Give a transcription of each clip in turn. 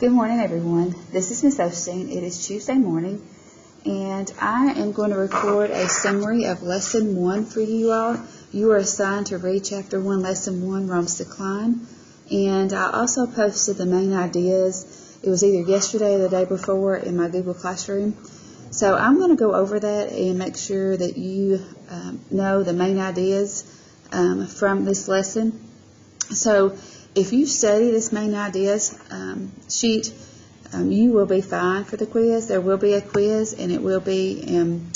Good morning, everyone. This is Miss Osteen. It is Tuesday morning, and I am going to record a summary of Lesson 1 for you all. You are assigned to read Chapter 1, Lesson 1, Rome's Decline, and I also posted the main ideas. It was either yesterday or the day before in my Google Classroom. So I'm going to go over that and make sure that you know the main ideas from this lesson. So if you study this main ideas sheet, you will be fine for the quiz. There will be a quiz, and it will be in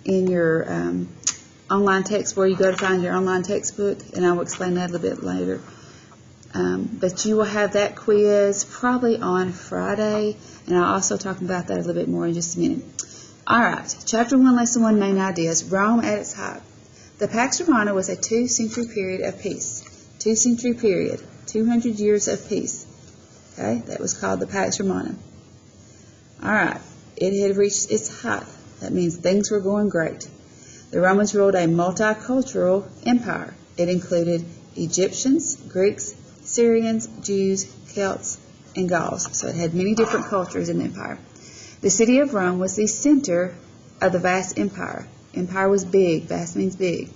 your online text where you go to find your online textbook, and I will explain that a little bit later. But you will have that quiz probably on Friday, and I'll also talk about that a little bit more in just a minute. All right, Chapter 1, Lesson 1, Main Ideas. Rome at its height. The Pax Romana was a 2-century period of peace. 2-century period, 200 years of peace. Okay, that was called the Pax Romana. All right, it had reached its height. That means things were going great. The Romans ruled a multicultural empire. It included Egyptians, Greeks, Syrians, Jews, Celts, and Gauls. So it had many different cultures in the empire. The city of Rome was the center of the vast empire. Empire was big. Vast means big.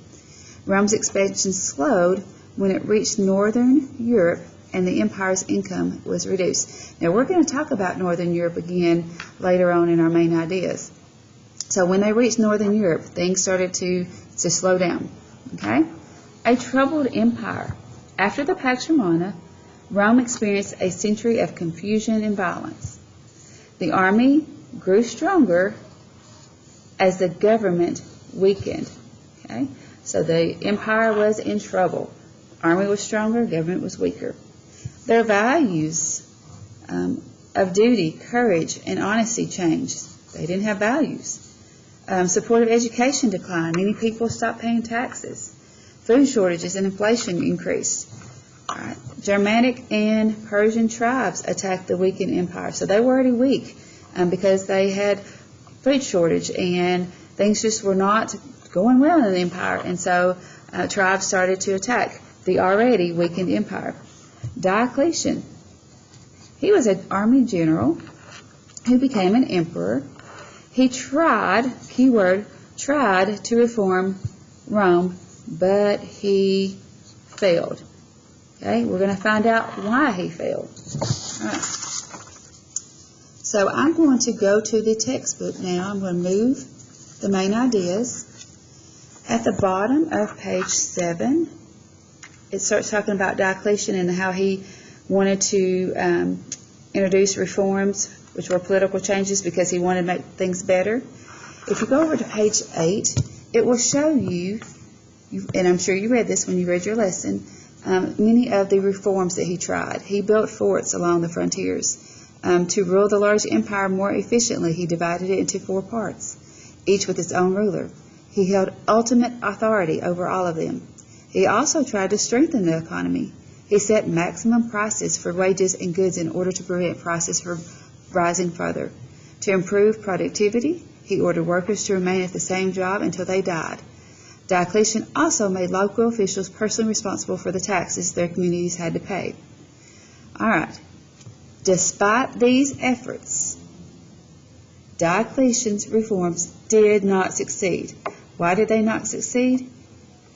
Rome's expansion slowed when it reached northern Europe and the empire's income was reduced. Now we're going to talk about northern Europe again later on in our main ideas. So when they reached northern Europe, things started to slow down. Okay? A troubled empire. After the Pax Romana, Rome experienced a century of confusion and violence. The army grew stronger as the government weakened. Okay? So the empire was in trouble. Army was stronger, government was weaker. Their values of duty, courage, and honesty changed. They didn't have values. Support of education declined. Many people stopped paying taxes. Food shortages and inflation increased. All right. Germanic and Persian tribes attacked the weakened empire. So they were already weak because they had food shortage and things just were not going well in the empire. And so tribes started to attack the already weakened empire. Diocletian, he was an army general who became an emperor. He tried, keyword, tried to reform Rome, but he failed. Okay, we're going to find out why he failed. All right. So I'm going to go to the textbook now. I'm going to move the main ideas. At the bottom of page 7, it starts talking about Diocletian and how he wanted to introduce reforms, which were political changes, because he wanted to make things better. If you go over to page 8, it will show you, and I'm sure you read this when you read your lesson, many of the reforms that he tried. He built forts along the frontiers. To rule the large empire more efficiently, he divided it into 4 parts, each with its own ruler. He held ultimate authority over all of them. He also tried to strengthen the economy. He set maximum prices for wages and goods in order to prevent prices from rising further. To improve productivity, he ordered workers to remain at the same job until they died. Diocletian also made local officials personally responsible for the taxes their communities had to pay. All right. Despite these efforts, Diocletian's reforms did not succeed. Why did they not succeed?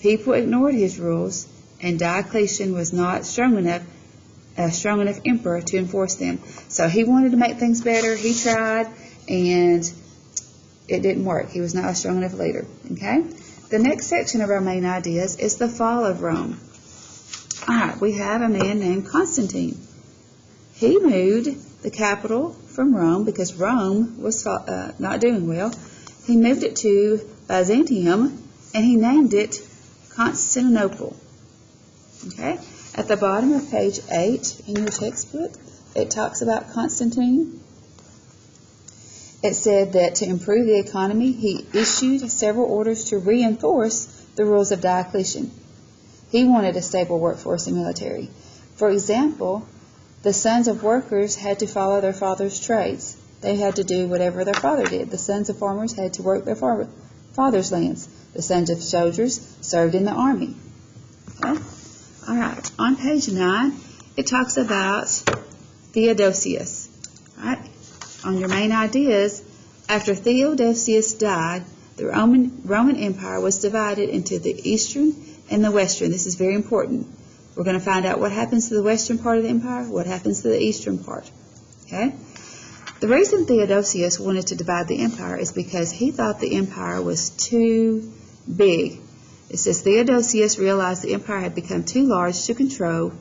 People ignored his rules, and Diocletian was not a strong enough emperor to enforce them. So he wanted to make things better. He tried, and it didn't work. He was not a strong enough leader. Okay? The next section of our main ideas is the fall of Rome. All right, we have a man named Constantine. He moved the capital from Rome because Rome was not doing well. He moved it to Byzantium, and he named it Constantinople. Okay? At the bottom of page 8 in your textbook, it talks about Constantine. It said that to improve the economy, he issued several orders to reinforce the rules of Diocletian. He wanted a stable workforce and military. For example, the sons of workers had to follow their father's trades. They had to do whatever their father did. The sons of farmers had to work their father's lands. The sons of soldiers served in the army. Okay? All right. On page 9, it talks about Theodosius. All right. On your main ideas, after Theodosius died, the Roman Empire was divided into the eastern and the western. This is very important. We're going to find out what happens to the western part of the empire, what happens to the eastern part. Okay? The reason Theodosius wanted to divide the empire is because he thought the empire was too big. It says Theodosius realized the empire had become too large to control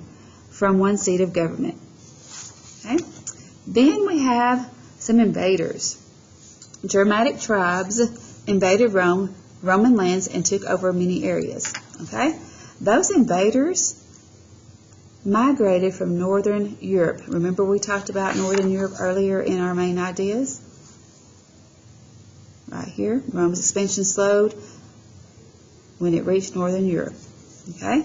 from one seat of government. Okay? Then we have some invaders. Germanic tribes invaded Roman lands and took over many areas. Okay? Those invaders migrated from Northern Europe. Remember we talked about Northern Europe earlier in our main ideas? Right here. Rome's expansion slowed when it reached Northern Europe. Okay?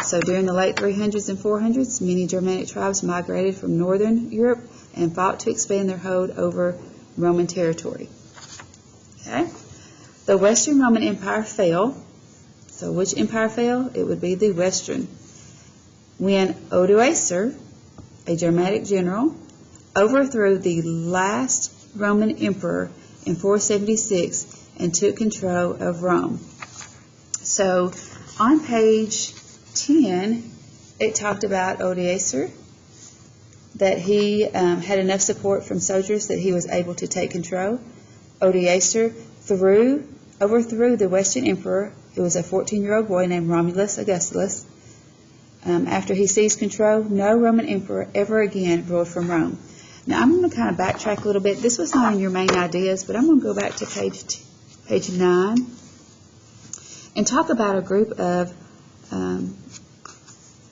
So during the late 300s and 400s, many Germanic tribes migrated from Northern Europe and fought to expand their hold over Roman territory. Okay? The Western Roman Empire fell. So which empire fell? It would be the Western. When Odoacer, a Germanic general, overthrew the last Roman emperor in 476 and took control of Rome. So on page 10, it talked about Odoacer, that he had enough support from soldiers that he was able to take control. Odoacer overthrew the Western emperor, who was a 14-year-old boy named Romulus Augustulus. After he seized control, no Roman emperor ever again ruled from Rome. Now, I'm going to kind of backtrack a little bit. This was not in your main ideas, but I'm going to go back to page 9 and talk about a group of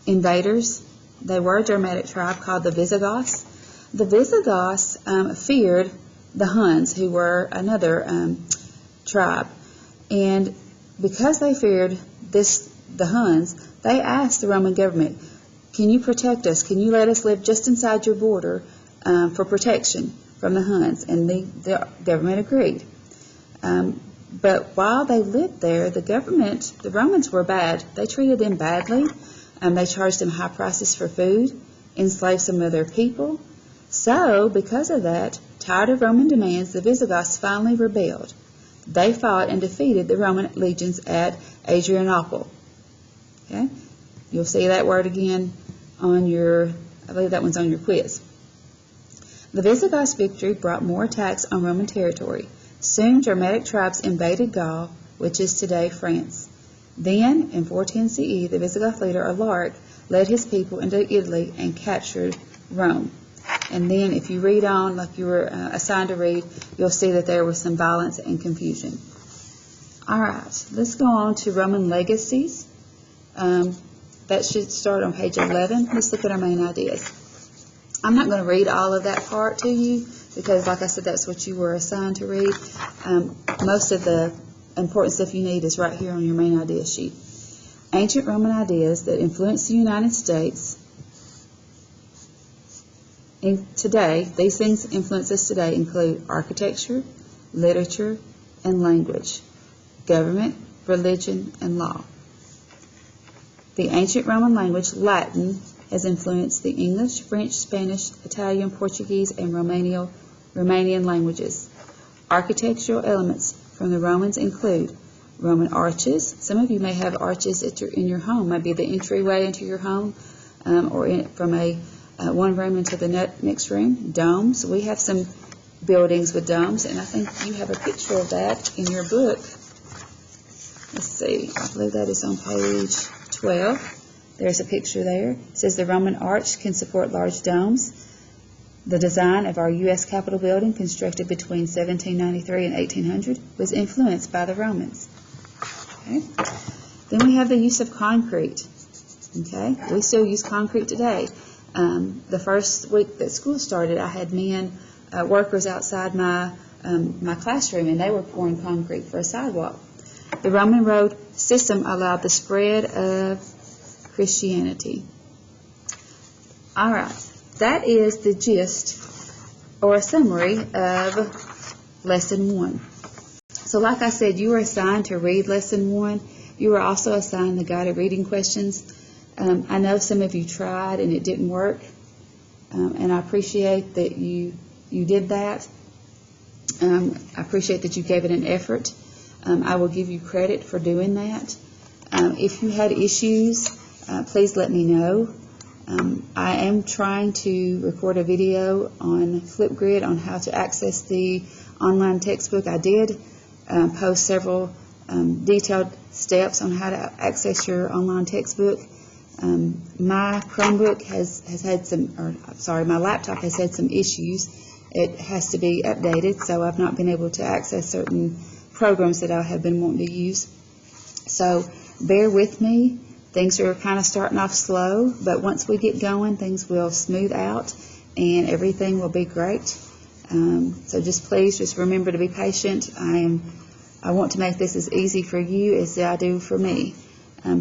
invaders. They were a Germanic tribe called the Visigoths. The Visigoths feared the Huns, who were another tribe. And because they feared the Huns, they asked the Roman government, can you protect us? Can you let us live just inside your border for protection from the Huns? And the government agreed. But while they lived there, the Romans were bad. They treated them badly. They charged them high prices for food, enslaved some of their people. So, because of that, tired of Roman demands, the Visigoths finally rebelled. They fought and defeated the Roman legions at Adrianople. Okay? You'll see that word again on I believe that one's on your quiz. The Visigoths' victory brought more attacks on Roman territory. Soon, Germanic tribes invaded Gaul, which is today France. Then, in 410 CE, the Visigoth leader Alaric led his people into Italy and captured Rome. And then, if you read on, like you were assigned to read, you'll see that there was some violence and confusion. All right, let's go on to Roman legacies. That should start on page 11. Let's look at our main ideas. I'm not going to read all of that part to you because, like I said, that's what you were assigned to read. Most of the important stuff you need is right here on your main idea sheet. Ancient Roman ideas that influence the United States today, these things influence us today include architecture, literature, and language, government, religion, and law. The ancient Roman language, Latin, has influenced the English, French, Spanish, Italian, Portuguese, and Romanian languages. Architectural elements from the Romans include Roman arches. Some of you may have arches in your home, maybe the entryway into your home, or from one room into the next room. Domes. We have some buildings with domes, and I think you have a picture of that in your book. Let's see. I believe that is on page 12. There's a picture there. It says the Roman arch can support large domes. The design of our U.S. Capitol building, constructed between 1793 and 1800, was influenced by the Romans. Okay. Then we have the use of concrete. Okay, we still use concrete today. The first week that school started, I had workers outside my classroom, and they were pouring concrete for a sidewalk. The Roman road system allowed the spread of Christianity. All right, that is the gist or a summary of Lesson 1. So like I said, you were assigned to read Lesson 1. You were also assigned the guided reading questions. I know some of you tried and it didn't work. and I appreciate that you did that. I appreciate that you gave it an effort. I will give you credit for doing that. If you had issues, please let me know. I am trying to record a video on Flipgrid on how to access the online textbook. I did post several detailed steps on how to access your online textbook. My Chromebook has had my laptop has had some issues. It has to be updated, so I've not been able to access certain programs that I have been wanting to use. So bear with me. Things are kind of starting off slow, but once we get going, things will smooth out and everything will be great. So just remember to be patient. I want to make this as easy for you as I do for me.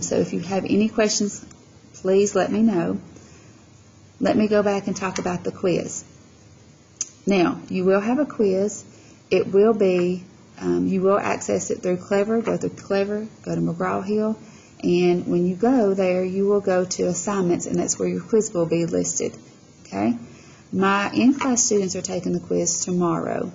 So if you have any questions, please let me know. Let me go back and talk about the quiz. Now, you will have a quiz. It will be, you will access it through Clever. Go through Clever, go to McGraw-Hill, and when you go there, you will go to assignments, and that's where your quiz will be listed. Okay? My in-class students are taking the quiz tomorrow.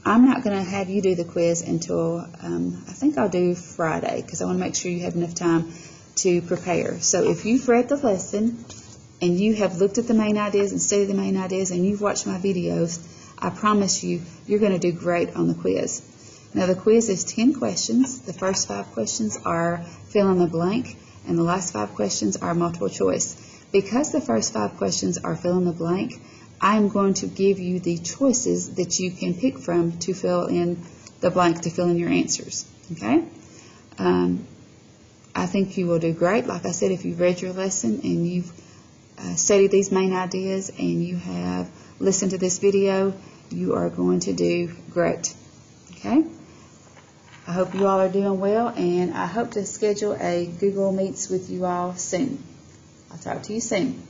I'm not going to have you do the quiz until, I think I'll do Friday, because I want to make sure you have enough time to prepare. So if you've read the lesson, and you have looked at the main ideas and studied the main ideas, and you've watched my videos, I promise you, you're going to do great on the quiz. Now, the quiz is 10 questions. The first 5 questions are fill in the blank, and the last 5 questions are multiple choice. Because the first 5 questions are fill in the blank, I'm going to give you the choices that you can pick from to fill in the blank, to fill in your answers. Okay? I think you will do great. Like I said, if you've read your lesson and you've studied these main ideas and you have listened to this video, you are going to do great. Okay? I hope you all are doing well, and I hope to schedule a Google Meets with you all soon. I'll talk to you soon.